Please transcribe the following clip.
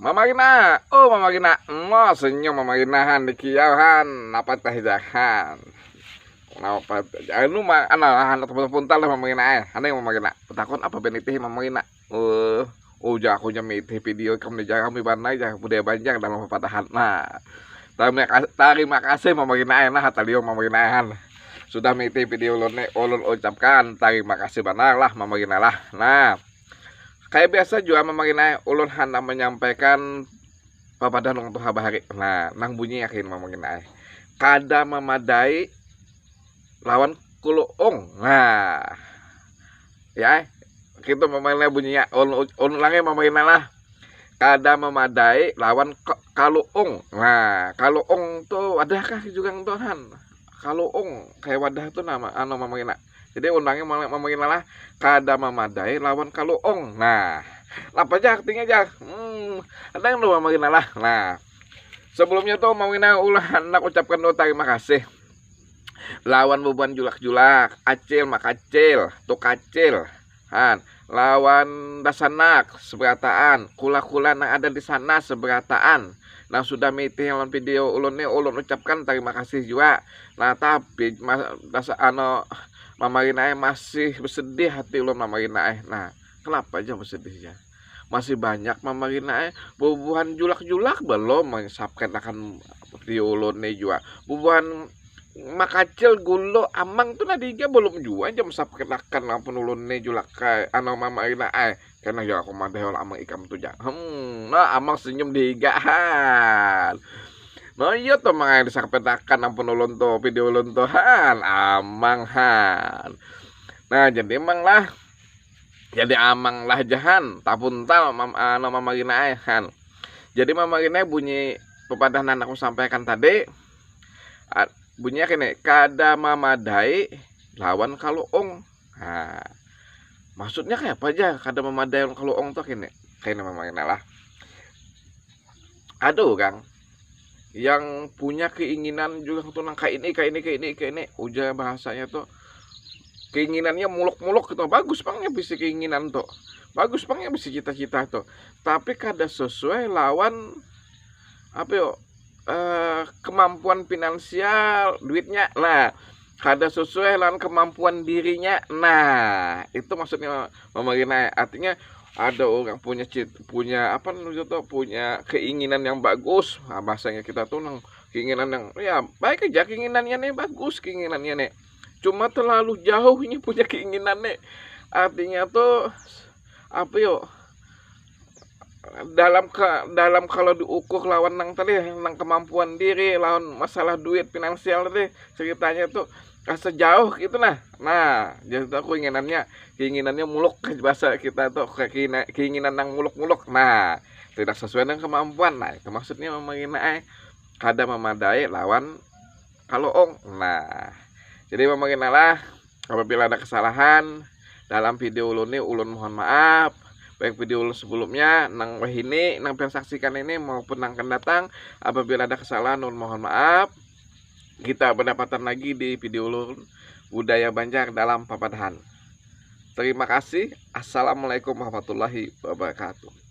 Mama Gina, oh Mama Gina, mo senyum Mama Ginahan di kiauhan, apa teh jahan. Kenapa? Anu mah anahan atau puntal lah Mama Gina ane Mama Gina. Takon apa benitih Mama Gina. Uja aku nyamiti video kamu di jalan kami banai jah budaya banjang dalam pepatahan. Nah, terima kasih Mama Gina nah hatalio Mama Ginahan. Sudah miti video ulun ucapkan terima kasih benar lah Mama Gina lah. Nah, kayak biasa juga Mama Gina ulun hendak menyampaikan papadan untuk habari. Nah, nang bunyi yakin Mama Gina. Kada memadai lawan kuluong. Nah, ya, kita Mama Gina bunyinya ulun lagi Mama Gina lah. Kada memadai lawan kaluong. Nah, kaluong tuh adakah juga Tuhan? Kaluong kayak wadah tuh nama anu Mama Gina. Jadi undangnya Mama Gina lah kada memadai lawan kaluong. Nah, apa aja artinya aja? Ada yang Mama Gina lah. Nah, sebelumnya tuh Mama Gina ulah hendak ucapkan doa terima kasih. Lawan beban julak-julak, acil makacil, tukacil. Han, lawan dasanak seberataan, kula-kula yang ada di sana seberataan. Nah sudah meeting lawan video ulun nih ulun ucapkan terima kasih juga. Nah tapi Mama Gina masih bersedih hati ulun Mama Gina. Nah kenapa aja bersedihnya? Masih banyak Mama Gina bubuhan julak-julak belum mengesapkan akan video ulun nih juga. Bubuhan makacil gulo amang tuh nadiga belum juga jam sapkenakan ampun ulun nih julak kayak Mama Gina karena ya aku madeh amang ikam tuh ja. Nah amang senyum digahan. Nah iya tuh mga disakpedakan ampun ulun tuh video ulun tuh amang han. Nah jadi emang lah jadi amang lah jahan tapuntal Mama Gina han. Jadi Mama Gina bunyi pepadahan aku sampaikan tadi bunyinya kene kada memadai lawan kaluong. Nah, maksudnya kayak apa aja kada memadai lawan kaluong tuh kene Mama Gina lah. Aduh Kang yang punya keinginan juga tuh nang kayak ini ujar bahasanya tuh keinginannya muluk-muluk gitu bagus pangnya bisa keinginan tuh bagus pangnya bisa cita-cita tuh tapi kada sesuai lawan apa yo kemampuan finansial duitnya lah kada sesuai lawan kemampuan dirinya. Nah itu maksudnya Mama Gina artinya ada orang punya apa namanya tuh punya keinginan yang bagus. Nah, bahasanya kita tuh nang keinginan yang ya baik aja keinginannya nih bagus keinginannya nih cuma terlalu jauh ini punya keinginan nih artinya tuh apa yo dalam kalau diukur lawan nang tadi nang kemampuan diri lawan masalah duit finansial tadi ceritanya tuh sejauh gitu nah jadi aku keinginannya muluk bahasa kita tuh keinginan nang muluk-muluk nah tidak sesuai dengan kemampuan. Nah itu maksudnya Mama Gina kada memadai lawan kaluong. Nah jadi Mama Gina lah apabila ada kesalahan dalam video ulun ini ulun mohon maaf baik video sebelumnya nang ini nang saksikan ini maupun nang akan datang apabila ada kesalahan mohon maaf. Kita berdapatan lagi di video ulun budaya Banjar dalam Papadahan. Terima kasih. Assalamualaikum warahmatullahi wabarakatuh.